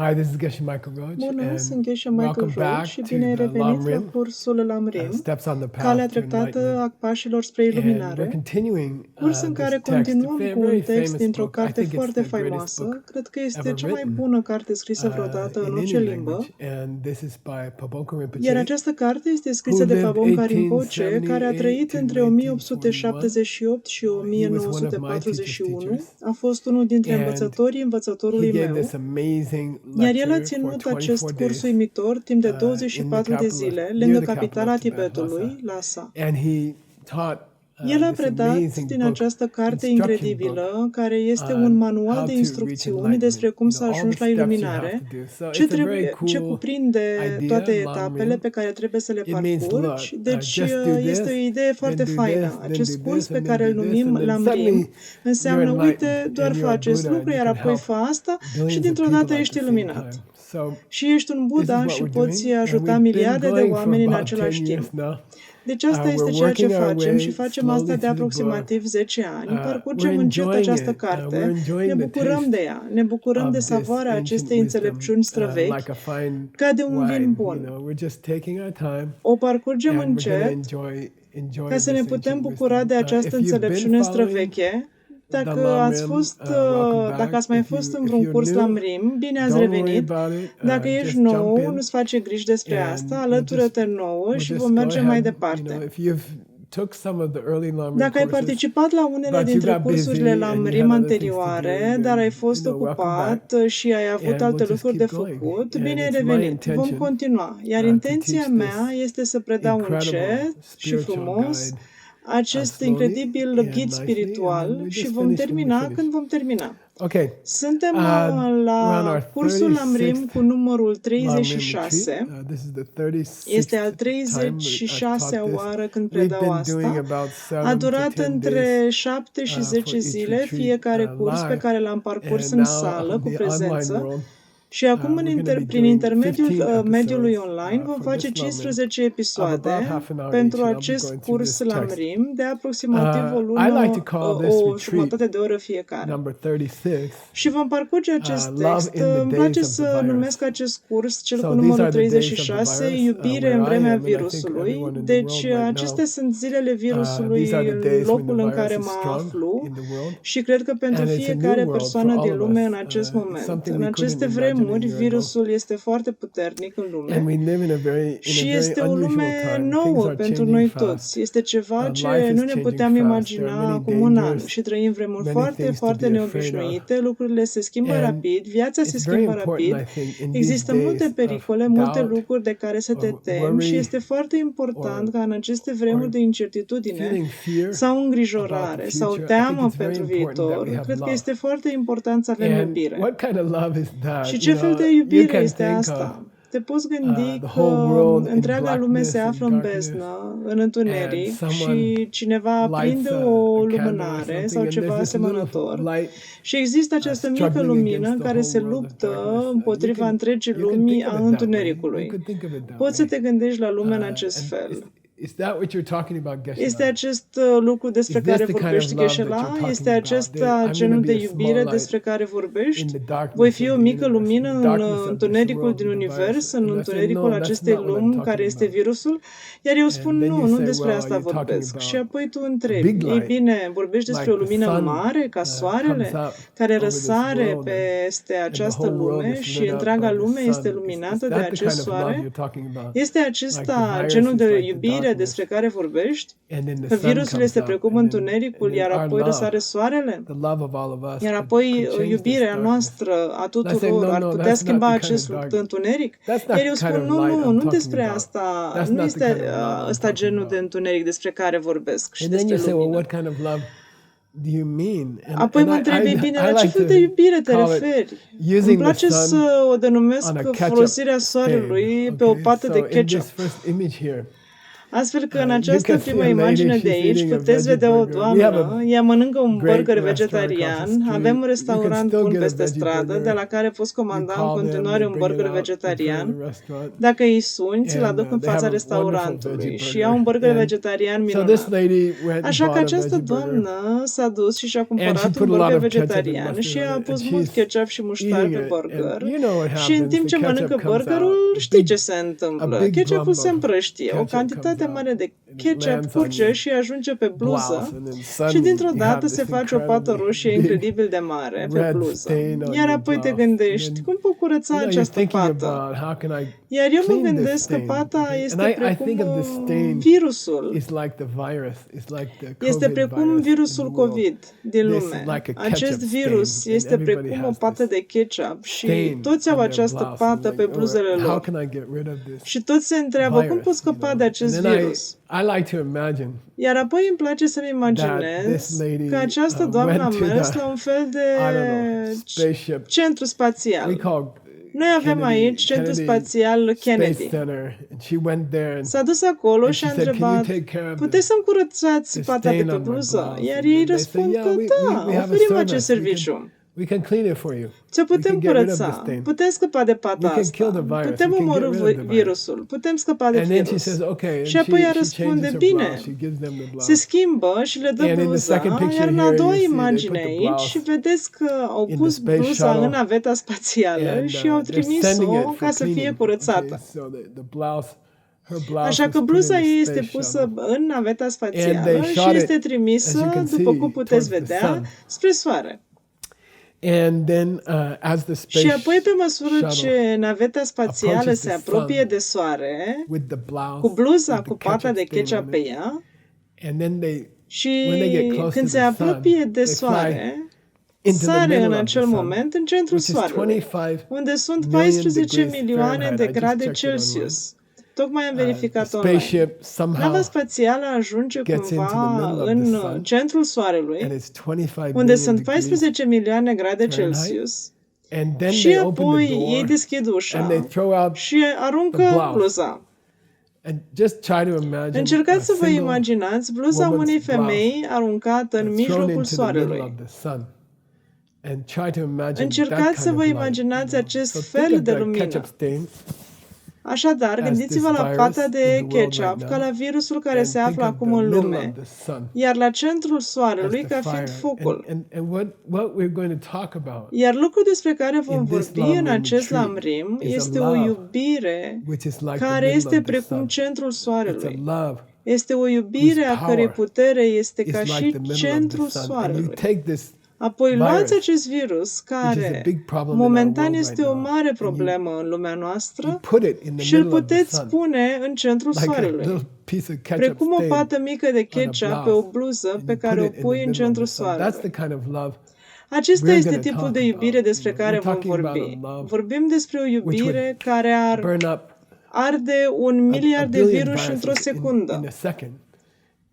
Hi, this is Geshe Michael Roach, Bună, sunt and Geshe Michael welcome Roach back și to bine ai the revenit Lam la Rim, cursul Lamrim, Steps on the calea Path to treptată Enlightenment. a pașilor spre And we're iluminare, continuing curs în this care text, a continuăm cu very un text famous dintr-o book. I carte think it's foarte the greatest faimoasă. book Cred că este ever cea mai written bună carte scrisă vreodată în in orice any limbă, language, and this is by Pabonka iar Rinpoche, această carte este who scrisă de lived Pabonka Rinpoche, care a 1878 trăit to între 1941. 1878 și He was one of my teacher's 1941. teachers, A fost unul dintre and învățătorii he învățătorului gave meu, this amazing iar el a lecture for ținut 24 acest curs days uimitor timp de in the 24 de capital of, zile, near lângă the capital capitala of Tibet, Lhasa. Tibetului, Lhasa. And he taught El a this predat amazing din book, această carte instruction book, incredibilă, care este on un how manual to de reach instrucțiuni enlightenment. despre cum You să know, all ajungi the la steps you have iluminare, to do. So it's a very ce cool cuprinde idea, toate Lam etapele Rim. pe care trebuie să le It means, look, parcurgi. Deci just do este o this, idee foarte then do faină. this, then Acest do curs this, pe and then care îl do this, numim and then Lam Rim suddenly înseamnă, you're uite, enlightened doar and fă you're a acest Buddha lucru, and you iar can apoi help fă asta și billions of dintr-o people dată at ești the same iluminat. time. So Și ești un this is Buddha what și we're poți doing, and ajuta we've been miliarde de going for oameni în about 10 același years timp. now. Deci asta este We're ceea ce working our facem și way facem asta slowly de through the book. aproximativ 10 ani. We're Parcurgem încet enjoying această it. We're carte, ne enjoying the bucurăm de taste ea, ne bucurăm de of this savoarea ancient acestei wisdom, înțelepciuni străvechi, like a fine ca de un vin wine. You bun. know, we're just taking our time, O parcurgem and we're going to încet enjoy ca să ne this putem ancient bucura wisdom. de această If you've been înțelepciune following străveche. the Dacă Lam ați Rim, fost, welcome dacă back. ați mai If fost you if într-un you're curs la new, MRIM, bine ați don't worry revenit. about it. Dacă ești Just jump nou, in, nu-ți face griji despre asta, and alătură-te nouă we'll și just vom go merge mai ahead. You know, departe. if you've took some of the early Lam Rim Dacă ai courses, participat la unele but you dintre got busy cursurile la and you MRIM had other things to do, anterioare, dar ai fost welcome back, ocupat și ai avut and alte we'll just lucruri de keep going. făcut, And bine ai it's my revenit. Vom intention continua. Iar to intenția teach mea this este să predau incredible încet și spiritual frumos guide acest slowly incredibil and ghid nicely, and then spiritual we și just vom finish when we termina finish. când vom termina. Okay, Suntem we're on la our cursul Lamrim 36th cu numărul Lam Rim retreat. 36. This is the 36th Este al time I've taught 36-a this. oară când We've predau been doing asta. about A 7 to durat 10 days între 7 și for 10 each zile retreat fiecare curs pe live, care l-am parcurs and în now sală in cu the online prezență. world, Și acum, we're going to be prin doing intermediul 15 mediului episodes online, vom for face this Lam Rim 15 of episoade about half an hour each, pentru and I'll be acest going through curs this text. Lamrim de aproximativ o I lună, like to call this o retreat jumătate de oră fiecare. number 36. Și vom parcurge acest Love text. in the Îmi days place of the să virus. numesc acest curs, cel So cu these numărul are the days of the 36, virus, iubire where în I vremea am, and I think virusului. everyone in the Deci world right acestea now. sunt zilele virusului, These are the days when locul the în virus care is mă strong aflu. in the world. Și cred că pentru And it's a new fiecare world persoană for din all of lume us. în acest moment. Something În we aceste couldn't imagine a vremuri, year ago. virusul este foarte puternic în And lume we live in a very și este o unusual lume time. Things nouă are pentru changing noi fast. toți. Este ceva Life ce is nu ne changing puteam fast. There imagina are many acum un an dangers, și trăim vremuri many foarte, things to foarte be afraid of. neobișnuite. Lucrurile se schimbă And rapid, viața se it's very schimbă important, rapid. I think, in these Există multe days of pericole, multe doubt lucruri de care să te or temi și worry este foarte important or ca în aceste vremuri de incertitudine feeling fear sau about îngrijorare the sau future, I think teamă it's very pentru important that viitor. we have Cred că love. este foarte important să avem And iubire. what kind of love is that? Și You ce fel know, de you iubire can este think of asta? Te poți gândi the whole world in întreaga lume se blackness află and în darkness, beznă, în and întuneric someone și cineva lights aprinde a o candle or lumânare sau something, and ceva there's this little asemănător light și există această mică struggling lumină against the care whole se world of luptă darkness. împotriva întregii You can lumii think of a it that way. You întunericului. could think of it that Poți să way. te gândești la lume în acest And fel. is that what you're talking about, Geshe? Este acest lucru despre Is this care the kind of vorbești, love that Geshe-la? you're talking Este about? acesta I'm genul gonna be de a small iubire light despre care in vorbești? the darkness Voi of fi the o mică universe, lumină in the în darkness of this întunericul world, din in the univers, virus. în And I say, întunericul no, that's acestei not what I'm lumi talking care este about. virusul? Iar eu spun And then nu, you nu say, despre well, asta you're talking vorbesc. about Și apoi tu a întrebi, big ei light, bine, vorbești despre o like the lumină sun mare, ca comes soarele, up care over this răsare world, peste and the această whole world lume is și lit up întreaga by the lume sun. este Is luminată de that the acest kind of love soare? you're talking about? Este Like acesta the virus genul is de like the iubire darkness, despre care vorbești? and then the Că sun virusul comes este up, precum and then întunericul, iar our apoi love, răsare soarele? the love of all of us, Iar could apoi change this iubirea darkness. noastră a And I say, tuturor no, ar no, putea that's schimba not the kind acest of dark. întuneric? That's not Iar eu the kind spun, of nu, light nu, I'm nu talking despre about. asta, That's nu not este the kind of love I'm ăsta talking genul de about. întuneric despre care vorbesc și And then you despre say, well, lumină. what kind of love do you mean? Apoi mă întrebi, bine, la ce fel de iubire te referi? Îmi using the place sun să o denumesc on a ketchup folosirea stain. soarelui pe o Okay, pată so de in ketchup. this first image here, Astfel că în You această can see primă a lady, imagine she's de aici eating a puteți veggie vedea o burger. We have doamnă, a ea mănâncă un great burger restaurant across the vegetarian, street. avem un You can restaurant still bun get a peste veggie stradă, de burger. la care poți You comanda în call them, continuare they un bring it burger out in front of vegetarian. the restaurant. Dacă îi suni, ți-l And aduc în they fața have a wonderful restaurantului veggie și burger. au un burger And vegetarian so this minunat. lady went and Așa că bought a această veggie burger. doamnă s-a dus și și-a And she cumpărat put un a lot burger of ketchup and vegetarian mustard și on a it, pus and mult she's ketchup și muștar eating pe it. burger. And you know what Și în happens. timp The ce ketchup mănâncă comes out, burgerul, a știi big, ce se a întâmplă. big Ketchupul glump se of împrăștie, o ketchup cantitate comes out, mare de and it ketchup lands on curge your și ajunge pe blouse, bluză and then și suddenly dintr-o you dată have se this face o pată incredibly roșie big incredibil de mare pe red bluză. stain on Iar your apoi te blouse. And gândești, then, cum pot curăța you're această thinking pată? about how can I Iar eu mă clean this gândesc că stain. pata Okay? este And I precum think of this stain virusul. is like the virus. It's like the Este COVID precum virus in virusul the world. COVID din This lume. is like a Acest ketchup virus stain, and este everybody precum o has pată this de ketchup și stain toți au on their această blouse. pată And pe like, bluzele how lor. can I get rid of this Și toți se întreabă, cum virus? pot scăpa de And acest then virus? I like to imagine Iar apoi îmi place să-mi that imaginez this lady că această doamnă a went to mers the, la un fel de I don't know, spaceship. centru We spațial. call Noi avem aici centru spațial Space Kennedy. Center, and she went there and, S-a dus acolo and și she a said, "Can you întrebat, take care of puteți să-mi curățați the pata de stain pe on my bluză? blouse?" Iar And ei then they răspund say, că "Yeah, da, we have a oferim acest service. serviciu. We can clean it for you. Ți-o We can putem get rid of the curăța, stain." putem scăpa de We pata can asta, kill the virus. putem We can omorâ get rid of the virus. virusul, putem scăpa de And then she virus. says, "Okay." And Și apoi ea she răspunde, changes her bine, blouse. She gives them the se blouse. schimbă și le dă And in the bluza, second picture iar în a here, doua you see they imagine put the aici blouse vedeți că au in pus the space bluza shuttle în naveta spațială and și au they're trimis-o sending it ca for să fie cleaning. curățată. Okay, so the blouse, her blouse Așa was că put bluza in the ei space este pusă shuttle. în naveta And spațială they și shot este it, trimisă, as you can după see, cum puteți towards the vedea, sun. spre soare. And then as the space Și apoi, pe măsură shuttle ce naveta spațială approaches se the apropie sun de soare, with the blouse, cu bluza, with the cu pata de stain ketchup on pe it, ea, and then when și they get close când to se the sun, apropie de they fly soare, into the sare middle în of the acel sun, moment în centrul which is soarelui, 25 unde sunt million 14 degrees milioane Fahrenheit. de I just grade checked it online. Celsius. Tocmai am The verificat online. spaceship somehow, Nava spațială ajunge gets into the cumva middle of the în sun, centrul soarelui, and it's 25 unde million sunt degrees, 14 milioane grade Fahrenheit. Celsius, and then și they open the apoi ei door deschid and ușa they throw out și the aruncă blouse. bluza. and just try to imagine Încercați să a vă single imaginați bluza woman's unei blouse femei aruncată în thrown mijlocul into the middle soarelui. of the sun. And try to imagine that Încercați să kind vă of light. imaginați acest So think fel of de the lumină. ketchup stain Așadar, as gândiți-vă this la virus pata in de the world ketchup right ca now, la virusul care and se think află of acum the în middle lume, of the sun iar la centrul as soarelui the ca fiind fire. focul. And what we're going to talk about, Iar lucrul despre care vom in this vorbi Lamrim în acest retreat lamrim is a este o love iubire which is like the care middle este of the precum sun. centrul It's a soarelui. love Este o iubire whose a cărei power putere este is ca like și the middle of centrul the sun. And you soarelui. take this, Apoi virus, luați acest virus, which is a care big problem in our momentan world este right o now, mare and problemă în lumea you noastră, put it in the și îl middle of the puteți sun, pune în centrul like a soarelui. little piece of ketchup Precum o stain pată mică de on a ketchup pe o blouse, bluză and pe you put care o it in the pui în middle of centrul the sun. That's soarelui. the kind of love Acesta we're este going to tipul talk de iubire about. despre care We're vom talking about vorbi. a love Vorbim despre o which iubire would care ar burn up arde un a miliard de billion virus într-o viruses in secundă. a second.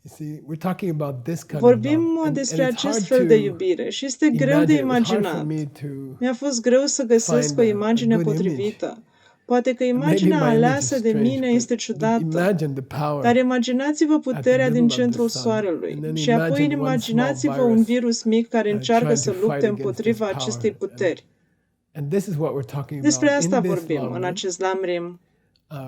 You see, we're talking about this kind of Vorbim love. And despre it's acest hard fel de to iubire și este greu de imagine. It was hard for imaginat. me to Mi-a fost greu să găsesc find o a imagine good potrivită. Poate că maybe imaginea my image is aleasă de strange, mine but este ciudată. imagine the power Dar imaginați-vă puterea middle din of the centrul sun, soarelui and then și apoi imagine one imaginați-vă small un virus, virus mic care încearcă trying să to lupte fight against împotriva this power. acestei puteri. And this is what we're talking Despre about asta in this vorbim în lamrim. acest lamrim.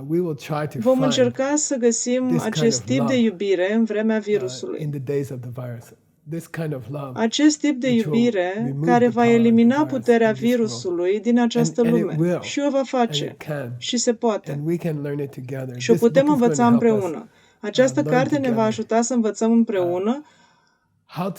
We will try to Vom find încerca să găsim this kind acest of tip de love, iubire în vremea in virusului. the days of the virus. This kind of love. Acest tip de which will iubire remove care the va power of the elimina virus puterea in this world. virusului din această And it lume. will. Și o va And face. it can. Și se poate. And we can learn it together. Și o This book putem is going învăța to help us împreună. Această learn carte ne va together ajuta să învățăm împreună how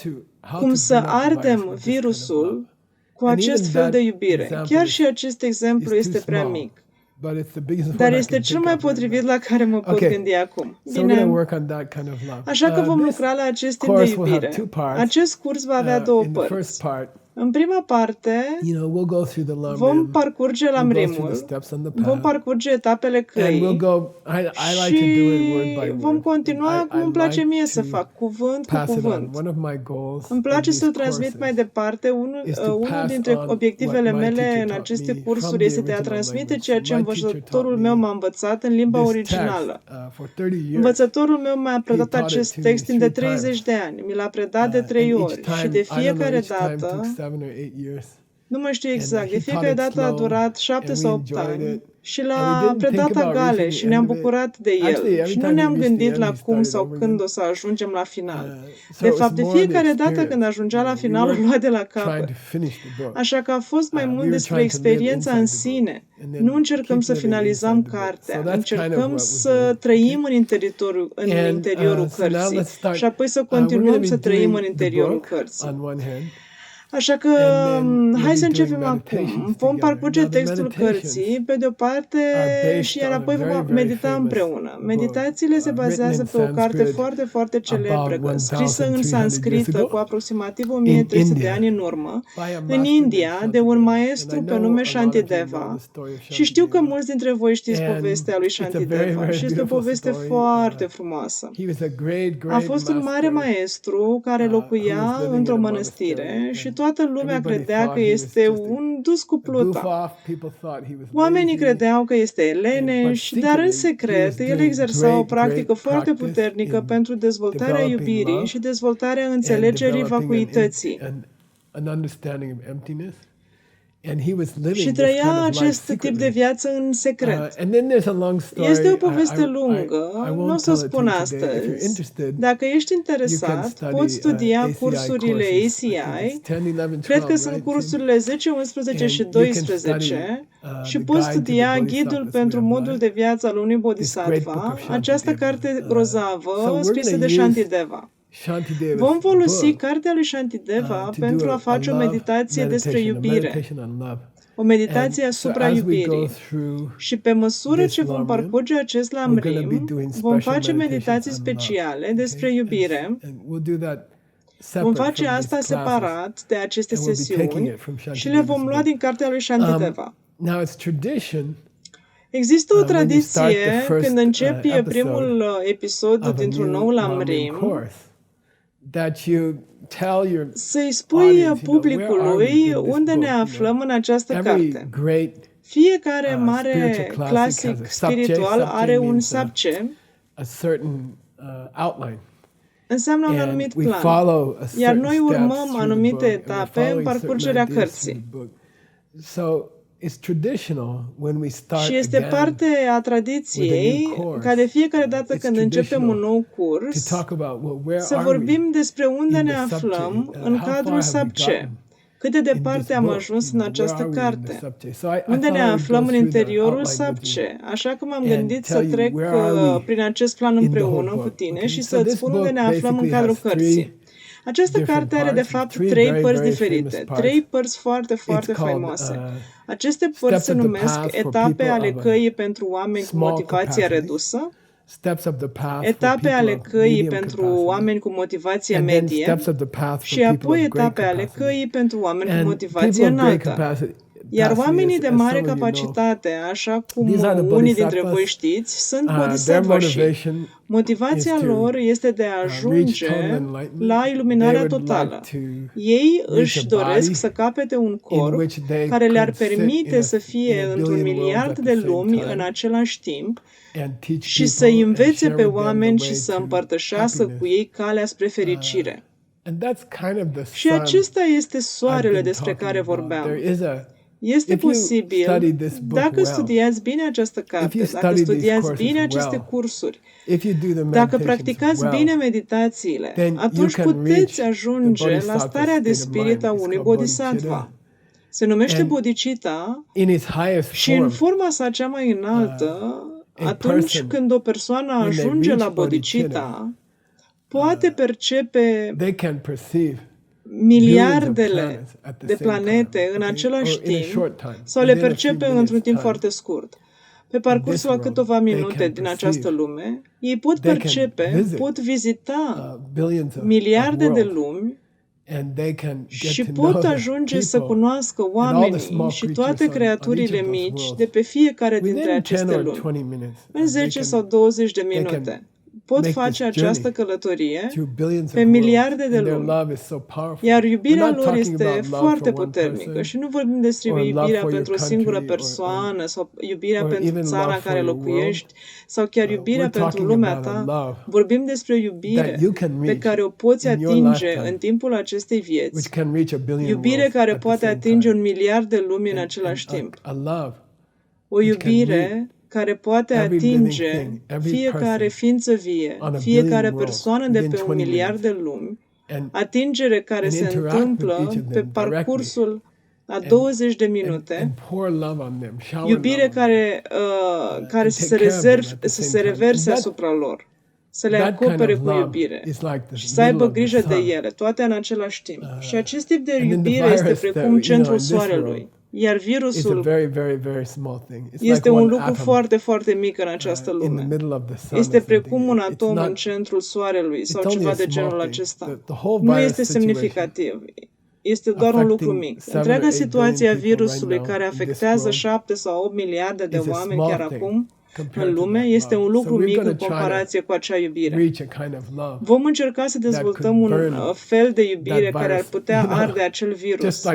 cum to să burn up the virus ardem with this kind of virusul love. cu And acest even fel that de iubire. example Chiar is- și acest exemplu is too este prea small, mic, but it's the biggest dar one I este can cel think mai of right potrivit now. la care mă pot Okay. gândi acum. So we're going to Bine, work on that kind of love. așa că vom This lucra la acest tip de course will have iubire. two parts. Acest curs va avea două In the first părți. part, În prima parte, we'll go through the vom Lamrim, parcurge we'll go through the Lamrimul, steps on the vom path, parcurge etapele and we'll căii go. I like to do it word și by vom word. continua cum îmi place mie să to fac, cuvânt cu pass it on. cuvânt. One of my goals Îmi in place these să transmit mai courses departe. Unul pass dintre on obiectivele what my mele teacher în taught aceste me cursuri from the este de a original transmite language. ceea ce My teacher învățătorul taught meu me m-a învățat în limba this originală. text for 30 years. Învățătorul meu mi-a predat taught it acest to me text timp de 3 times. 30 de ani. Mi l-a predat de 3 And each ori time, și de I don't know, fiecare each time took dată, 7 or 8 years. nu mai știu And exact, de he fiecare taught it dată a slow, durat 7 and we sau 8 enjoyed ani it. și And we l-a didn't predat think about agale reaching și the ne-am end of it. bucurat de Actually, el. every Și nu time we ne-am reached gândit the la end, we cum started sau over când again. o să ajungem la final. So De it was fapt, de more the fiecare dată experience. când ajungea la We final, o weren't lua de la trying capăt. to finish the book. Așa că a fost mai We mult were despre trying to live experiența în inside the book. sine. And then Nu încercăm keep să living finalizăm inside the book. cartea, So that's kind of încercăm what we're să doing. trăim în And, interiorul so now cărții let's start. și apoi să We're going to continuăm be să trăim în doing the interiorul book cărții. on one hand. Așa că And then we'll hai be să doing începem meditations acum. Vom together. parcurge Now the textul meditations cărții pe de-o parte are based și iar on a apoi very, vom very medita famous împreună. book, Meditațiile se written bazează in pe o carte Sanskrit foarte, foarte celebră, about scrisă în 1,300 years sanscrită ago cu aproximativ in 1300 de India ani în urmă, by a în master named India, de un Shantideva. maestru And I pe know nume a lot of you know Shantideva. the story of Și știu că Shantideva. mulți dintre voi știți And povestea lui it's a very, Shantideva very și este o beautiful poveste story. foarte frumoasă. He was a great, A great fost un mare master maestru care who was locuia living într-o in a mănăstire monastery, și and toată lumea everybody credea thought că he was este just un dus cu a goof pluta. off. People thought he was Oamenii lazy. credeau că este But leneș, dar în secretly, he secret was el doing exersa o great, practică great foarte practice puternică in pentru dezvoltarea developing iubirii love și dezvoltarea and înțelegerii developing vacuității. an understanding of emptiness. And he was living Și this trăia kind of life acest tip de secretly. viață în secret. And then there's a long story. Este o poveste lungă, I nu o won't să o tell it to spun you today. If you're astăzi. interested, Dacă ești you can interesat, study poți studia ACI cursurile courses. I think ACI. it's 10, 11, Cred că 12, sunt right? cursurile 10, 11 și And you can 12 study, și the poți guide to the studia Bodhisattva's ghidul Way pentru of modul Life. de viață al unui This great bodhisattva, book of această Shantideva. carte So grozavă we're scrisă gonna de use Shantideva. Shantideva's Vom folosi book cartea lui Shantideva to pentru do a face o meditație despre a iubire, meditation on love. o meditație And so asupra as we go iubirii. through Și pe măsură this ce vom Lamrim, parcurge acest we're gonna be Lamrim, doing vom special face meditations meditații on love, speciale despre okay? iubire. And we'll do that Vom separate face from asta these classes, separat de aceste and we'll be taking sesiuni it from și le Shantideva's vom lua book. din cartea lui Shantideva. Now it's tradition Există o when you start tradiție the first când începi episode primul episod of a dintr-un new nou Lamrim Lamrim, course that you tell your să-i spui audience, where are we publicului in this unde book, ne aflăm în această Every carte. great Fiecare mare spiritual classic clasic has a sabje. spiritual Sabje are un means, sabce, a certain outline. înseamnă un And anumit we plan. follow a Iar certain noi steps urmăm through the anumite book, and we're etape în following certain parcurgerea ideas through cărții. the book. So it's traditional when we start Și este again parte a tradiției with a new course. ca de fiecare dată It's când începem un nou to curs talk about, well, where să are we vorbim despre unde in ne the subject? aflăm How în far cadrul have we sabce. gotten Cât de in departe this am book? ajuns în Where această are we in the carte? subject? So Unde thought ne I would aflăm go în through the interiorul outline with you. sabce. Așa că m-am and gândit să tell you trec where are we prin acest plan in the whole împreună book, cu tine okay? și So să-ți this spun unde book ne aflăm în basically cadrul has cărții. Această different carte are de parts, fapt three 3 very, părți very diferite, famous parts. 3 părți foarte, It's foarte called faimoase. Aceste părți Steps se of the numesc Path for etape people ale of a căii pentru oameni cu small motivație capacity, redusă, steps of the path for etape people ale of căii medium pentru capacity, oameni cu motivație and then medie steps of the path și for people apoi of great etape ale capacity. căii pentru oameni cu And motivație people of great înaltă. capacity, Iar oamenii de as mare some of you know, capacitate, așa cum these are the unii dintre bodhisattvas. voi știți, sunt Their bodhisattvași. motivation Motivația is to lor este de a reach ajunge total enlightenment. la iluminarea They would totală. like to Ei reach își a doresc body să capete un in corp which they care le-ar could sit permite in să fie in a într-un billion worlds miliard at de the same lumi time în același timp and teach și people să-i and învețe share pe with them the oameni way și să to împărtășească cu happiness. ei calea spre fericire. And that's kind of the Și sun acesta este I've soarele been despre talking care about. vorbeam. There is a Este if you posibil, study this book dacă well, studiați bine această if carte, you dacă study these studiați courses bine aceste well, cursuri, if you do the dacă meditations practicați well, bine meditațiile, then you atunci can puteți reach ajunge the la bodhisattva starea de state of mind. spirit a It's unui called bodhisattva. Se numește And bodhicitta in its highest și în form, forma sa cea mai înaltă, a atunci person, când o persoană when they ajunge reach la bodhicitta, poate percepe they can perceive miliardele de planete în același timp sau le percepe într-un timp foarte scurt. Pe parcursul a câteva minute din această lume, ei pot percepe, pot vizita miliarde de lumi și pot ajunge să cunoască oamenii și toate creaturile mici de pe fiecare dintre aceste lumi. În 10 sau 20 de minute pot face această călătorie pe miliarde de lumi. Iar iubirea lor este foarte puternică și nu vorbim despre iubirea pentru o singură persoană sau iubirea pentru țara în care locuiești sau chiar iubirea pentru lumea ta. Vorbim despre o iubire pe care o poți atinge în timpul acestei vieți, iubire care poate atinge 1 miliard de lumi în același timp. O iubire care poate atinge fiecare ființă vie, fiecare persoană de pe 1 miliard de lumi, atingere care se întâmplă pe parcursul a 20 de minute, iubire care să se reverse asupra lor, să le acopere cu iubire și să aibă grijă de ele, toate în același timp. Și acest tip de iubire este precum centrul soarelui. Iar virusul este un lucru foarte, foarte mic în această lume. Este precum un atom în centrul soarelui sau ceva de genul acesta. Nu este semnificativ. Este doar un lucru mic. Întreaga situație a virusului care afectează 7 sau 8 miliarde de oameni chiar acum în lume este un lucru mic în comparație cu acea iubire. Vom încerca să dezvoltăm un fel de iubire care ar putea arde acel virus,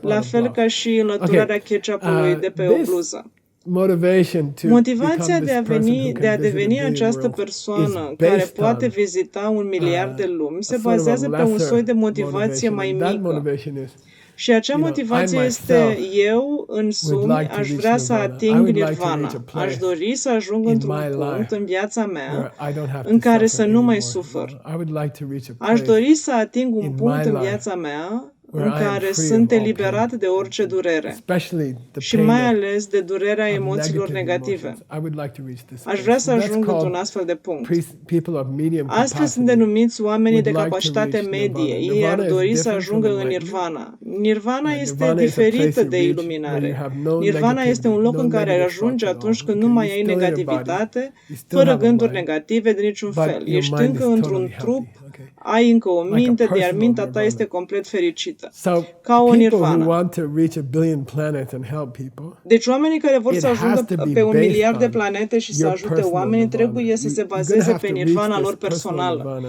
la fel ca și înlăturarea ketchupului de pe o bluză. Motivația de a deveni această persoană care poate vizita 1 miliard de lumi se bazează pe un soi de motivație mai mică. Și acea motivație este: eu, însumi, aș vrea să ating nirvana. Aș dori să ajung într-un punct în viața mea în care să nu mai sufăr. Aș dori să ating un punct în viața mea în care sunt eliberat de orice durere și mai ales de durerea emoțiilor negative. Aș vrea să ajung într-un astfel de punct. Astfel sunt denumiți oamenii de capacitate medie. Ei ar dori să ajungă în nirvana. Nirvana este diferită de iluminare. Nirvana este un loc în care ajungi atunci când nu mai ai negativitate, fără gânduri negative de niciun fel. Ești încă într-un trup, ai încă o minte, iar mintea ta este complet fericită. Ca o nirvana. Deci oamenii care vor să ajungă pe 1 miliard de planete și să ajute oamenii trebuie să se bazeze pe nirvana lor personală.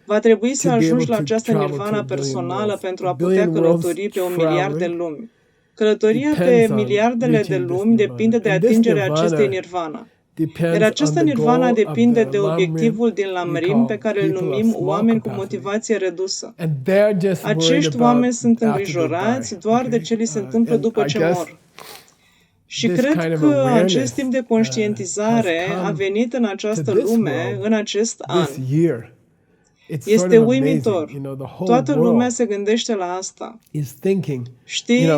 Va trebui să ajungi la această nirvana personală pentru a putea călători pe 1 miliard de lumi. Călătoria pe miliardele de lumi depinde de atingerea acestei nirvana. Iar această nirvana depinde de obiectivul din Lamrim pe care îl numim oameni cu motivație redusă. Acești oameni sunt îngrijorați doar de ce li se întâmplă după ce mor. Și cred că acest timp de conștientizare a venit în această lume în acest an. Este uimitor. Toată lumea se gândește la asta. Știi,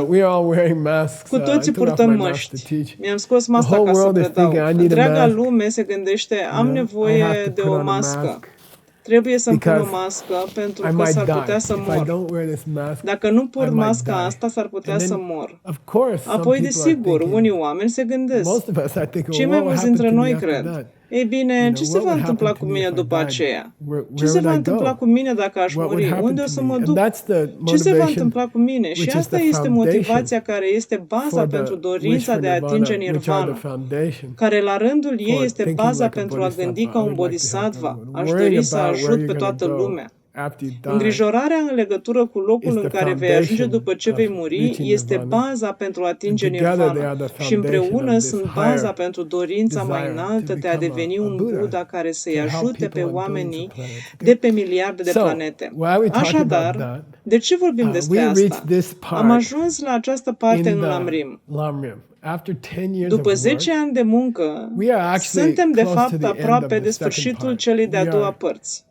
cu toții purtăm măști. Mi-am scos masca ca să predau. Întreaga lume se gândește, am nevoie de o mască. Trebuie să-mi pun o mască pentru că s-ar putea să mor. Dacă nu port masca asta, s-ar putea să mor. Apoi, desigur, unii oameni se gândesc. Cei mai mulți dintre noi cred. Ei bine, ce se va întâmpla cu mine după aceea? Ce se va întâmpla cu mine dacă aș muri? Unde o să mă duc? Ce se va întâmpla cu mine? Și asta este motivația care este baza pentru dorința de a atinge nirvana, care la rândul ei este baza pentru a gândi ca un bodhisattva. Aș dori să ajut pe toată lumea. Îngrijorarea în legătură cu locul în care vei ajunge după ce vei muri este baza pentru a atinge nirvana și împreună sunt baza pentru dorința mai înaltă de a deveni un Buddha care să-i ajute pe oamenii de pe miliarde de planete. Așadar, de ce vorbim despre asta? Am ajuns la această parte în Lamrim. După 10 ani de muncă, suntem de fapt aproape de sfârșitul celei de-a doua părți.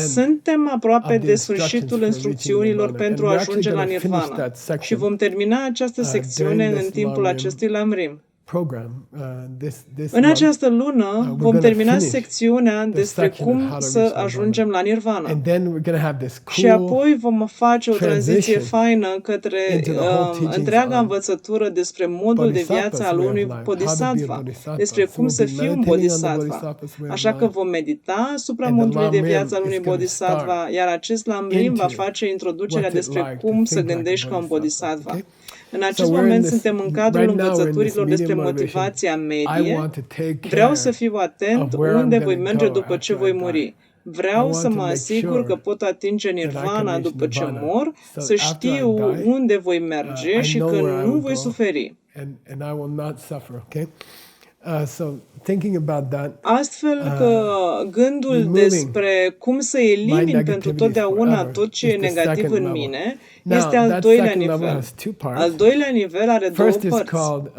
Suntem aproape de sfârșitul instrucțiunilor pentru a ajunge la nirvana și vom termina această secțiune în timpul acestui Lamrim. program this În month. această lună We're vom gonna termina finish secțiunea despre section on cum how to să reach ajungem la nirvana. And then we're going to have this Și cool apoi vom face o tranziție transition faină către into the whole teachings întreaga on învățătură despre modul de bodhisattvas viață al way of unui life, how to be a bodhisattva, bodhisattva. despre So cum we'll să be fii un meditating on the bodhisattva. bodhisattva's way of Așa că life. vom medita asupra And the modului de Lam viață al Rim unui is gonna bodhisattva, start iar acest Lam va into face introducerea what's it despre like to cum să think like a gândești ca un bodhisattva, bodhisattva. okay? În So acest we're in moment this, suntem în cadrul right now we're in this învățăturilor despre medium motivation. motivația I medie. want to take Vreau care să fiu atent of where I'm unde gonna voi merge go după ce after I voi die. muri. I Vreau want să to mă make asigur că sure pot atinge that I can nirvana reach după ce nirvana. mor, So să after I știu die, unde voi merge I și know că where I nu will voi go. suferi. And I will not suffer, okay? So thinking about that, Astfel că gândul removing despre cum să elimin pentru negativities totdeauna forever tot ce e is the negativ second în level. mine Now, este al that doilea second level nivel. has two parts. Al doilea nivel are două First is părți. called,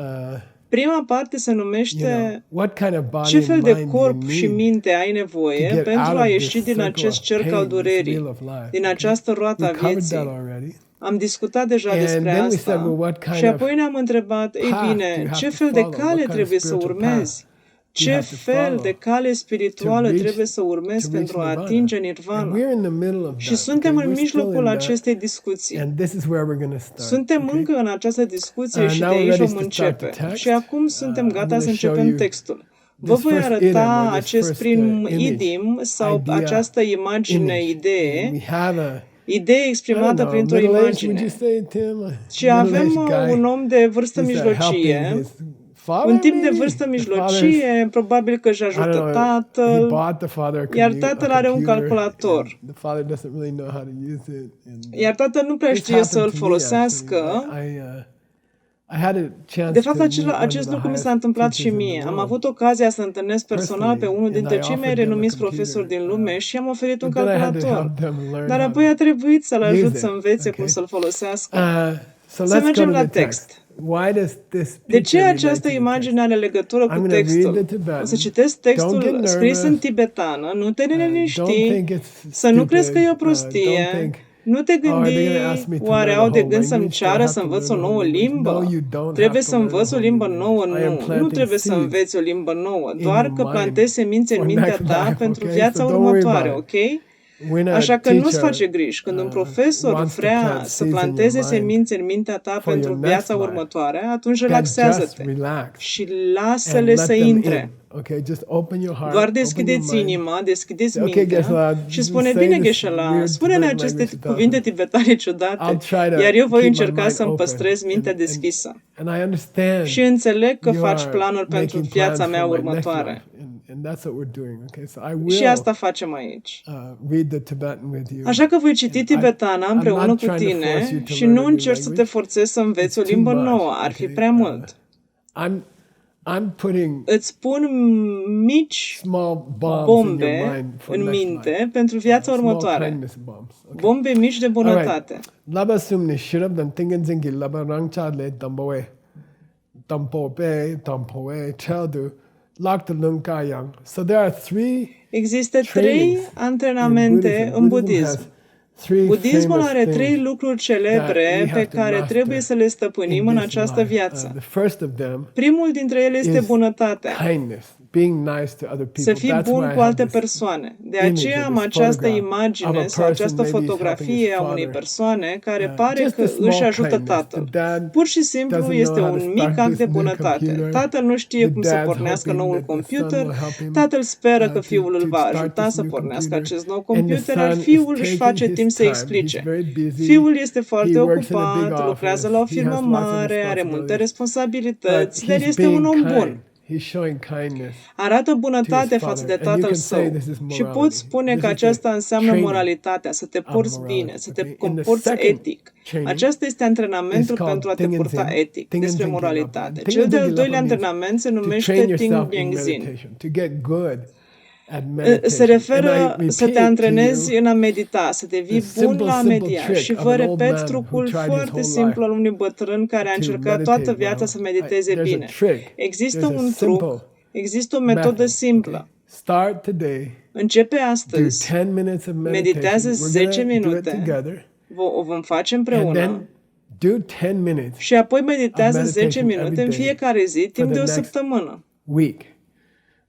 Prima parte se you know, numește what kind of body ce fel and de mind do you corp și need minte ai to nevoie get pentru out a of ieși this din circle acest of cerc al pain, this durerii, wheel of life? din Okay? această roată a We covered that vieții. already. Am discutat deja And despre then we said, asta well, what kind și of apoi ne-am întrebat, ei path do bine, you ce have to fel de follow? What cale kind of trebuie să spiritual path urmezi? do Ce you have to fel follow de cale to spirituală reach trebuie să urmezi pentru a nirvana? atinge And nirvana? we're in the middle of Și that. suntem Okay? în We're still mijlocul in that. acestei discuții. And this is where we're going to start. Suntem Okay? încă în această discuție și de Now we're aici ready vom to start the începe. text. Și acum suntem I'm gata going să to show începem you textul. Vă this voi first idiom arăta or this acest first prim image, idim sau idea, această imagine, image. idee, We have a, idee I don't exprimată know, printr-o middle-aged, would you imagine. say, Tim? Și avem Middle-aged guy. un om de vârstă He's helping mijlocie, his father, un tip de maybe? vârstă The father's, mijlocie, probabil că își I don't ajută know, he tatăl, bought the father a iar computer, tatăl are un and calculator. the father doesn't really know how to use it. And, Iar tatăl nu prea this știe să îl happened to me, folosească. actually. I had a chance De fapt, to meet one of acest the lucru mi s-a highest întâmplat și teachers in mie. the Am world. avut ocazia să întâlnesc personal pe unul Personally, dintre and I cei mai offered them a renumiți computer, profesori din lume și i-am oferit un But then I had to calculator. help them learn Dar how apoi a trebuit să-l use ajut it, să învețe cum okay? să-l folosească. So Să let's go mergem to la the text. text. Why does this De ce picture relate această to the imagine are legătură I'm cu gonna read the textul? Tibetan. O să citesc Don't textul get scris în nervous. tibetană, nu te Don't neliniști, think it's să nu crezi că e o stupid. prostie, Don't think, nu te oh, are gândi, they gonna ask me to oare learn au a de whole gând să-mi language? Do I ceară have să to învăț learn o a nouă whole language? limbă? No, you don't Trebuie have to să learn a învăț o whole limbă language. nouă, I am nu. Nu planting trebuie să seeds înveți o limbă nouă, in doar your că mind plantezi semințe în for mintea next ta life, pentru okay? viața So don't worry următoare, about ok? it. When a Așa că nu-ți teacher face griji. Când un profesor wants to vrea plant să seeds in your planteze mind semințe în mintea ta for pentru your next viața life, următoare, atunci then just relaxează-te relax și and lasă-le let să them intre. in. Okay, just open your heart, Doar open your deschideți mind. inima, deschideți Okay, mintea Geshe-la, și you spune, say bine, this Geshe-la, weird spune-ne Tibetan aceste language cuvinte tibetane I'll ciudate, try to iar eu voi keep my încerca mind să-mi open. păstrez mintea And deschisă. I understand Și înțeleg că you faci are planuri pentru making viața plans mea for my next următoare. life, and that's what we're doing. Okay, so I Și will asta facem aici. read the Tibetan with you. Așa că voi citi tibetana împreună not cu trying to force tine you to și learn nu a new încerci să te language. forțezi să înveți o It's too limbă much, nouă. Ar fi okay? prea mult. I'm putting Îți pun mici small bombs in bombe your mind for în next life. minte pentru viața Small următoare. kindness bombs. Okay. Bombe mici de bunătate. Laba sumni shirab dan tingen zingi laba rangcha le damboe. Dampoe, cheldu, lakta lunkayang. So there are three Există trainings trei antrenamente în budism. Budismul are trei lucruri celebre pe care trebuie să le stăpânim în această viață. The first of them Primul dintre ele este is bunătatea. kindness, being nice to other people. Să fii That's bun why I cu have alte this persoane. De image aceea of am this această photograph of imagine a sau această person maybe helping fotografie his a unei father. persoane care pare Just că a small își ajută kindness. tatăl. The dad Pur și simplu doesn't este know how to un start mic act this de new bunătate. computer. Tatăl nu știe The cum să dad's pornească hoping noul that the son computer. will help him, Tatăl speră că to fiul îl va start ajuta this să new pornească computer. acest nou And the computer, iar son fiul is își taking face his timp să time. explice. He's very busy. Fiul este foarte He works in a big ocupat, lucrează la o office. He firmă has lots of mare, are multe responsibilities. responsabilități, But dar he's este un being om kind. bun. He's showing kindness. Arată bunătate to his față de father. And you tatăl can say său this is și morality. poți spune This că is aceasta the înseamnă training moralitatea, să te of porți morality. bine, să te Okay. And the comporți second etic. training Acesta este antrenamentul is called pentru a te Tingen purta Zen. etic, Tingen despre Zen moralitate. Gelapa. Cel de-al Tingen doilea Gelapa antrenament se to train numește yourself in Ting Zen. meditation, to get good at meditation. Se referă And I să te repeat to antrenezi you în a medita, să devii the bun la a media. trick Și of vă an old repet man trucul who tried his foarte whole simplu al life unui bătrân care a to încercat meditate toată viața well. să mediteze There's a bine. trick. Există There's a un simple truc, există o metodă method, simplă. okay? Start today. Începe Do astăzi, 10 minutes of meditation. meditează We're 10 gonna do it minute, together. o vom face And împreună then Do 10 minutes și apoi meditează of 10 meditation minute every în day fiecare zi, for timp the de o next săptămână. week.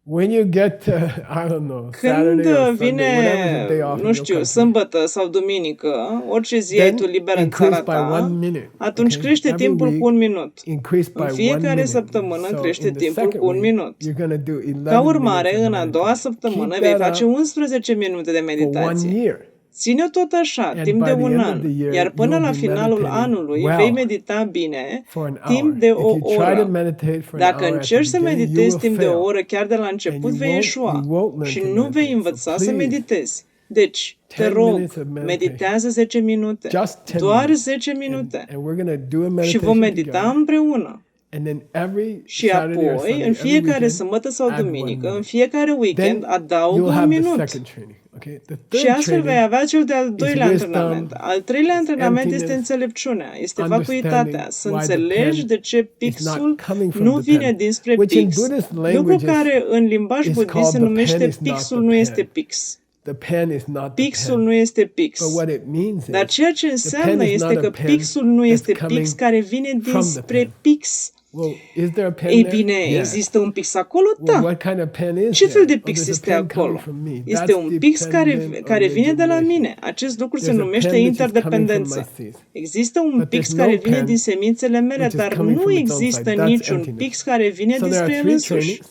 When you get to, I don't know, Când Saturday or Sunday, vine, whatever's the day off in nu your știu, country, sâmbătă sau duminică, orice zi ai then tu liber în increase țara by 1 ta, minute. atunci Okay? crește Every timpul week, cu 1 minut. increase by În 1 fiecare minute. săptămână So crește in the timpul second cu 1 week, minut. you're going to do 11 Ca minutes urmare, of în a doua meditation. săptămână Keep vei that face up 11 minute de for 1 meditație. year. Ține-o tot așa, And timp by de the un end of an, the year, iar până you'll la be finalul meditating anului well vei medita bine for an timp hour. de If o you try to oră. meditate for an Dacă hour at încerci the să beginning, you meditezi will timp de o fail. oră chiar de la And început, you vei won't eșua learn și to nu vei meditate. învăța So să please, meditezi. Deci, te 10 rog, minutes of meditation. meditează 10 minute, Just 10 doar minutes. 10 minute And we're going to do a și meditation vom medita together. împreună. And then every Și Saturday or apoi, Sunday, în every fiecare weekend, sămbătă sau add 1 duminică, în minute. fiecare weekend, Then adaugă you'll un have the minut. second training. Okay? The Și third astfel vei training avea cel de-al doilea wisdom, antrenament. Al treilea antrenament este emptiness, înțelepciunea, este understanding vacuitatea, să why the înțelegi pen de ce is pixul not coming from nu the vine pen, dinspre which in pix. Buddhist Lucru languages care în limbaj is budist called se the numește pen is not pixul the nu pen. este pix. The pen is not the Pixul pen. nu este pix. But what it means Dar is ceea ce the înseamnă pen is este not că a pen pixul nu that's este coming pix care vine from the dinspre pen. pix. Well, is there a pen Ei there? bine, Yeah. există un pix acolo? Well, Da. what kind of pen is Ce fel there? de pix there's a este pen coming acolo? from me. Este That's un pix dependent care vine de la origination. mine. Acest lucru se There's a numește pen which is coming from interdependență. my seeds. Există un But pix there's care no vine pen din semințele mele, which is dar coming nu from its own există side. That's niciun emptiness. pix care vine So there are dinspre el 3 însuși. trainings.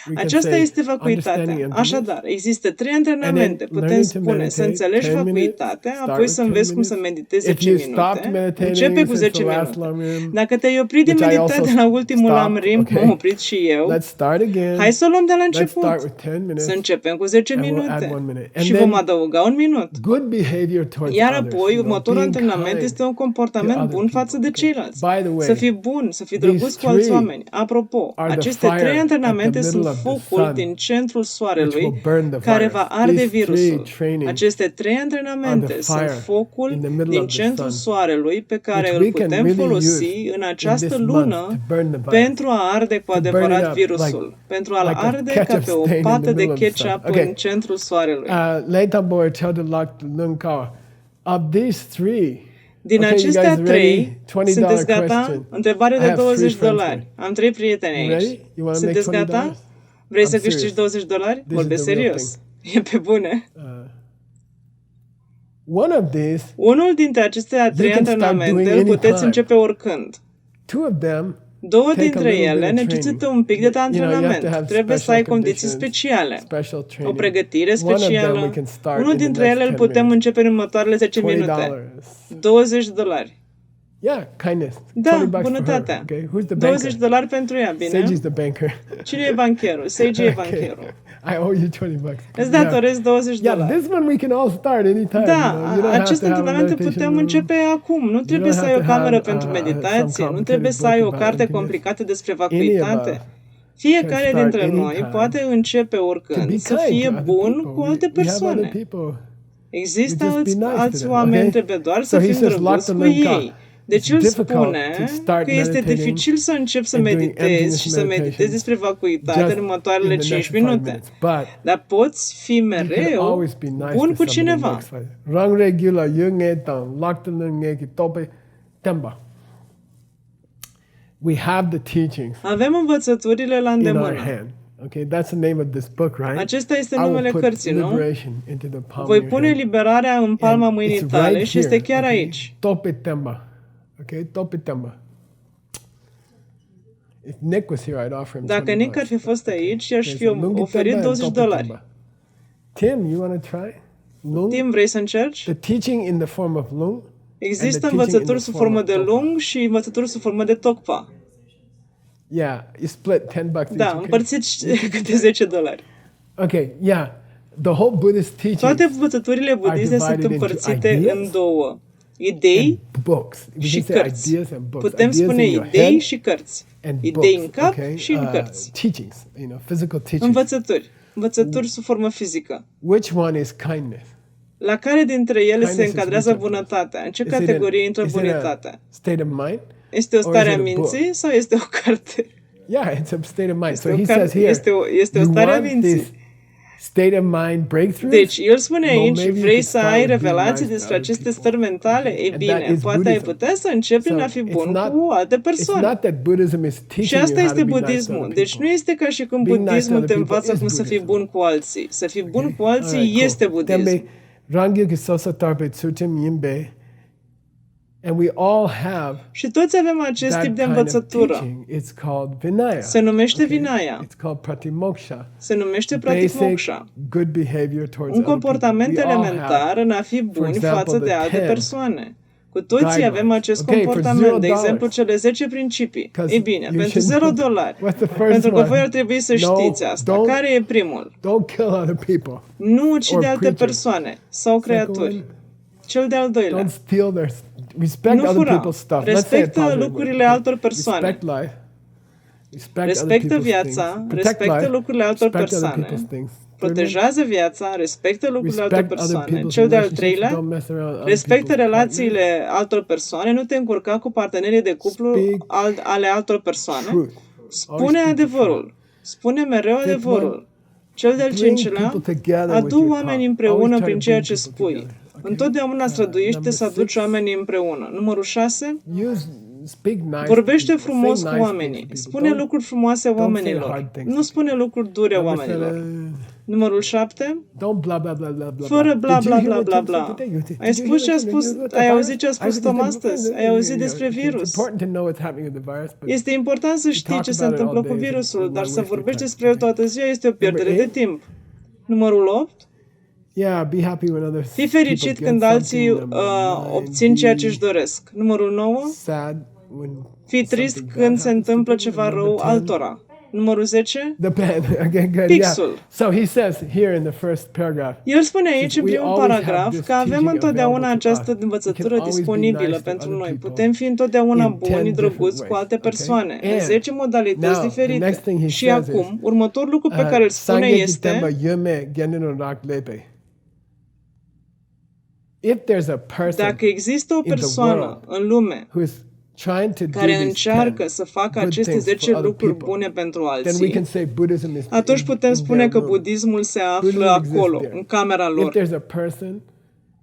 We can Aceasta say este understanding vacuitatea. emptiness, Așadar, există 3 antrenamente. and then Putem learning to spune să meditate, înțelegi 10 minutes, vacuitatea, start apoi with să 10 înveți cum să minutes. meditezi If 10 you stopped minute. meditating Începe cu since 10 the last minute. Lamrim, Dacă te-ai oprit din which I meditație also la ultimul stopped, Lamrim, okay. m-am oprit și eu, let's start again. hai să o luăm de la Let's început. start with 10 minutes. Să începem cu 10 and we'll minute add 1 minute. And și then vom adăuga un minut. good behavior towards Iar others. apoi, You know, următorul being antrenament kind este un to comportament other bun față de people. ceilalți. By the way, Să fii bun, să fii these drăguț cu alți three oameni. Apropo, are the aceste fire 3 at antrenamente the sunt middle of the focul sun, din centrul which soarelui will burn the care fire. va arde These three virusul. trainings Aceste 3 are antrenamente the sunt fire focul in the middle din of the centrul sun, soarelui pe care which îl we can putem really folosi use în in această this month lună to burn the virus. pentru a arde cu To burn it adevărat up virusul. Pentru a-l like a arde ca ketchup pe o stain in pată the de middle of the sun. ketchup Okay. în centrul soarelui. Later boy tell the lock lung kao. Of these 3, Din okay, you acestea guys 3, ready? $20 sunteți gata? question. Întrebare I de have 20 3 friends dolari. Am 3 prieteni You aici. ready? You want to make Sunteți gata? $20? Vrei I'm să câștigi serious. 20 dolari? This is Vorbesc the real serios. E pe bune. One of these, Unul dintre aceste 3 can start antrenamente doing îl puteți anytime. începe oricând. 2 of them, 2 take a dintre little bit ele of necesită training. un pic de You know, you have to antrenament. have Trebuie să special ai condiții conditions, speciale. special O training. pregătire One of them we specială. can start Unul in the dintre next ele îl 10 putem minutes. începe în următoarele 10 minute. $20. 20 dolari. Yeah, kindness. Da, $20 for her. bunătatea. Okay, who's the 20 banker? dolari pentru ea, bine? Sage is the banker. Cine e bancherul? Sage e Okay. bancherul. I owe you $20. Îți datorez 20 Yeah, dolari. this one we can all start anytime. Da, you know. You don't have aceste to have a antrenamente meditation putem room. începe acum. Nu trebuie don't să have ai o to have, cameră pentru some meditație, nu complicated trebuie să ai o book about carte emptiness. complicată despre Any of vacuitate. us Fiecare can start dintre noi anytime poate începe to be oricând să kind fie to other bun people. cu alte We have other persoane. people. Există We just be nice to alți them, oameni, okay? trebuie doar So să he fim says, lock drăguți the cu link ei. up. Deci It's el difficult spune to start că este meditating dificil să începi să and doing meditezi emptiness și să meditezi meditation despre vacuitate just în următoarele in the 5 next 5 minute. minutes. But Dar poți fi you can mereu always be nice bun to cu somebody cineva. next time. Rang regular, yung etang, lock the link, tope, temba. We have the teachings Avem învățăturile la in our îndemână. hand. Okay, that's the name of this book, right? Acesta este I will numele put cărții, nu? liberation into the palm Voi of your pune hand. liberarea în palma And mâinii it's tale right și este here, chiar okay? aici. Tope temba. Okay, tope temba. If Nick was here, I'd offer him Dacă 20 Nick ar bucks. fi fost aici, i-aș Okay, fi so lungi oferit temba and 20 tope dolari. temba. Tim, you want to try? Lung? Tim, vrei să încerci? The teaching in the form of lung. Există teaching in învățături the sub form formă of de tokpa. lung și învățături sub formă de tokpa. Yeah, you split $10 each. Da, Okay? împărțiți câte 10 dolari. Okay, yeah. The whole Buddhist teaching Toate învățăturile budiste sunt divided into împărțite ideas în două. Idei books. We și can say cărți. ideas and books. Putem Ideas spune in your idei head și cărți. and Idei books, în cap okay? și în cărți. Teachings, physical teachings. Învățături. Învățături sub formă fizică. Which one is kindness? La care dintre ele Kindness se is încadrează which of bunătatea? În ce Is it an- categorie intră is it a bunătatea? state of mind? Este o or is stare it a a book? minții sau este o carte? Yeah, it's a state of mind. Este So o he carte- says here, este o you stare a want minții. this state of mind breakthroughs. Deci, el spune aici, maybe you vrei could să start ai with being revelații nice despre to other aceste people. stări mentale? Ei And bine, that is poate ai Buddhism. putea să începi prin a fi So, bun it's cu alte It's persoane. not that Buddhism is Și teaching asta you how este to be nice to budismul. other Deci nu people. este ca și când Being nice to budismul other te people învață is cum să fii Buddhism. bun cu alții. Să fii bun cu All alții right, este cool. budism. Tembe, Rangyo Kisosa Tarpe Tsutem Yimbe. And we all have Și toți avem acest that tip de kind of învățătură. teaching. It's called Vinaya. Se numește Okay? Vinaya. It's called Pratimoksha. Se numește Basic Pratimoksha. good behavior towards Un other comportament people. We all elementar have, în a fi buni example, față de the alte 10 persoane. Cu toții guidelines. avem acest Okay, for comportament, de $0. exemplu, cele 10 principii. 'Cause Ei bine, you pentru should know. $0. What's the first Pentru că one? voi ar trebui să No, știți asta. don't- Care e primul? Don't kill other people. Nu ucide or alte preachers. persoane sau Second creaturi. one, Cel de-al doilea. don't steal their respect Nu other fura. people's stuff. Let's say it Respectă positive lucrurile way. altor persoane. Respect life. Respect other Respectă people's viața, things. Protect respectă life. lucrurile altor Respect other persoane. people's things. Protejează viața, respectă lucrurile altor Respect other persoane. people's Cel de-al relationships. treilea, Don't mess around with other respectă people's relațiile altor persoane, nu te încurca cu partenerii de cuplu Speak ale altor persoane. truth. Spune Always speak the adevărul. Spune mereu adevărul. Cel de-al Bring cincilea, people together with adu your oamenii talk. împreună Always try prin to ceea bring ce people spui. together. Okay? Întotdeauna străduiește number să aduci 6. oamenii împreună. Numărul 6, Speak nice vorbește to people. frumos Say cu nice oamenii. things to Spune people. lucruri frumoase say oamenilor. hard things. Nu spune lucruri dure Number oamenilor. 7. Numărul 7, Don't blah blah blah blah blah. fără bla Did you bla hear bla what bla Tom bla. said today? Ai Did you spus hear ce a what spus, Tom said? ai auzit ce a spus Everything Tom is astăzi? important. Ai auzit despre It's virus. important to know what's happening with the virus, but Este important să știi talk ce se about it întâmplă all cu day, virusul, it's dar a să waste of vorbești time. despre el toată ziua este o pierdere de timp. Numărul 8, yeah, be happy when others fii fericit people când get alții something in their mind. obțin ceea ce Be își doresc. Numărul 9, sad when fii trist something când bad se happens to întâmplă people. ceva Number rău 10, altora. Numărul 10, the pen. Okay, good. Pixul. Yeah. So he says here in the first paragraph. el spune aici, în We primul always have paragraf, this că avem teaching întotdeauna available to această us. We învățătură can always be disponibilă nice to pentru other noi. people Putem fi întotdeauna in 10 buni, different drăguți cu ways, alte okay? persoane, în And 10 modalități now, the diferite. next thing he Și says acum, is, următorul lucru pe care îl spune Sangye este, Jitemba Yume Genino Rak Lepe. If there's a person dacă există o in the persoană world în lume who is trying to do care these încearcă 10 să facă good aceste things 10 for other lucruri people, bune pentru then we can alții, say Buddhism is atunci in putem spune their că room. budismul se află Buddhism exists acolo, there. în camera If lor. there's a person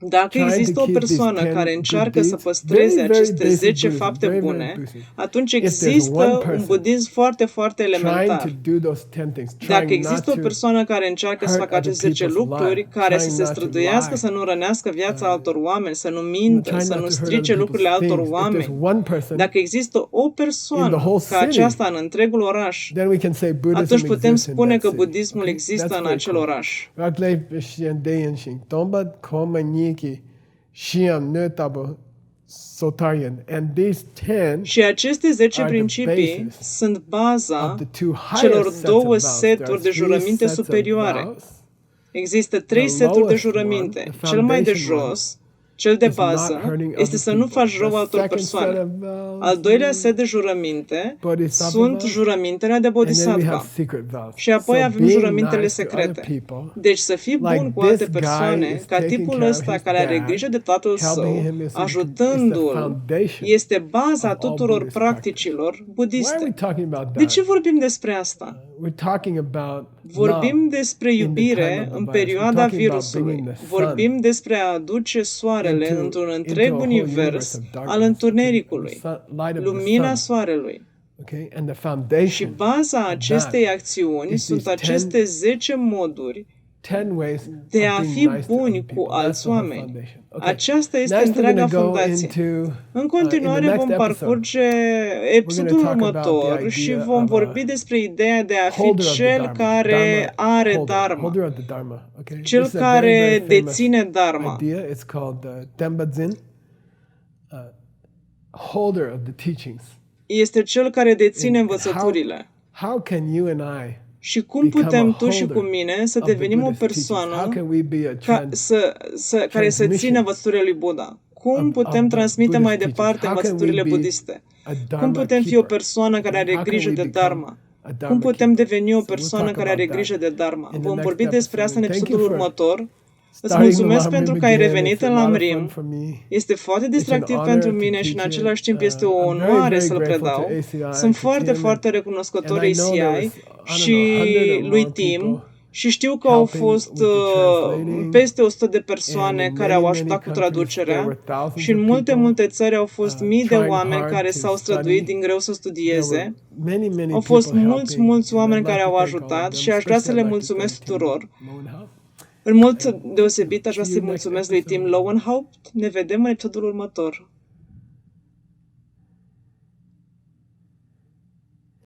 Dacă trying există to o keep these persoană 10 care good încearcă să deeds, păstreze very, very aceste basic 10 Buddhism, fapte very, very bune, basic. atunci If there's one există un person budism foarte, foarte trying elementar. to do those 10 things, Dacă trying există not o to persoană care încearcă să hurt facă aceste other 10 people's lucruri, lives, care să trying se not to străduiască lie, să nu rănească viața altor oameni, să nu mintă, trying să not nu to hurt strice other lucrurile people's altor things. If there's oameni, one person, dacă există o in persoană the whole ca city, aceasta în întregul oraș, then we can say Buddhism atunci putem exists in spune that că city. budismul Okay? există That's în very acel cool. oraș. Raklei Bishian Deyanshin, Tomba Koma Niki, Shiam Nötabo Sotarian. And these 10 Și aceste 10 are the principii basis sunt baza of the two celor highest sets două of vows. There are seturi de 3 jurăminte sets of superioare. vows. Există 3 The seturi de lowest jurăminte. one, the Cel mai de foundation one, jos, cel de is not bază, hurting este other să nu people. faci rău The altor second set persoane. of vows Al doilea is set de jurăminte Bodhisattva sunt vows. jurămintele de And then we bodhisattva. have secret vows. Și apoi So avem being jurămintele nice to other secrete. people, Deci să fii bun like cu alte this guy persoane, is ca taking tipul care of ăsta his care are dad, grijă de tatăl său, helping him is the ajutându-l, foundation este baza of all tuturor Buddhist practicilor Why are we budiste. talking about De that? ce vorbim despre asta? We're talking about Vorbim love despre in the time iubire of the în virus. We're perioada talking about virusului. bringing the sun Vorbim despre a aduce soarele into într-un a întreg whole univers universe of darkness, al întunericului, okay? The light of the lumina sun, soarelui. okay? And the Și foundation, baza acestei acțiuni is sunt these aceste 10 moduri 10 ways de of a being fi nice to buni other cu people. That's alți the whole oameni. foundation. Okay. Aceasta este Next, we're întreaga going to go fundație. into În continuare in the vom next episode, parcurge episodul talk about the următor idea și of vom a vorbi despre ideea de a fi holder of the cel Dharma. care are holder Dharma, of the Dharma. Okay. cel This is a very, care very famous deține Dharma. idea. It's called Tenbadzin, holder of the teachings. Este cel care deține And învățăturile. How can you and I Și cum become putem a tu și holder cu mine să of the devenim o Buddhist teachings? How persoană can we be a care să transmission țină învățăturile lui Buddha? Cum of putem the transmite Buddhist mai teachings? departe How can we învățăturile be budiste? a Cum Dharma putem fi o keeper? persoană care are How can grijă we de become Dharma? a Dharma Cum putem keeper? deveni o So we'll persoană talk care are about grijă that de Dharma? in the Vom next vorbi despre asta în episode. Thank episodul you for următor. Îți starting the mulțumesc Lam pentru Rim că ai again. revenit It's a în lot of Lam fun Rim. for me. Este foarte distractiv honor pentru to mine și în teach it. același timp este o I'm very, onoare very să-l grateful predau. to ACI Sunt and to foarte, Tim foarte and recunoscător I know there ACI was, I don't și know, 100 or lui more Tim people Și știu că au fost peste 100 de persoane care au ajutat cu traducerea și în multe țări au fost mii de oameni care s-au străduit din greu să studieze. Au fost mulți oameni care au ajutat și aș vrea să le mulțumesc tuturor. În mod deosebit aș vrea să-i mulțumesc lui Tim Lowenhaupt. Ne vedem în episodul următor.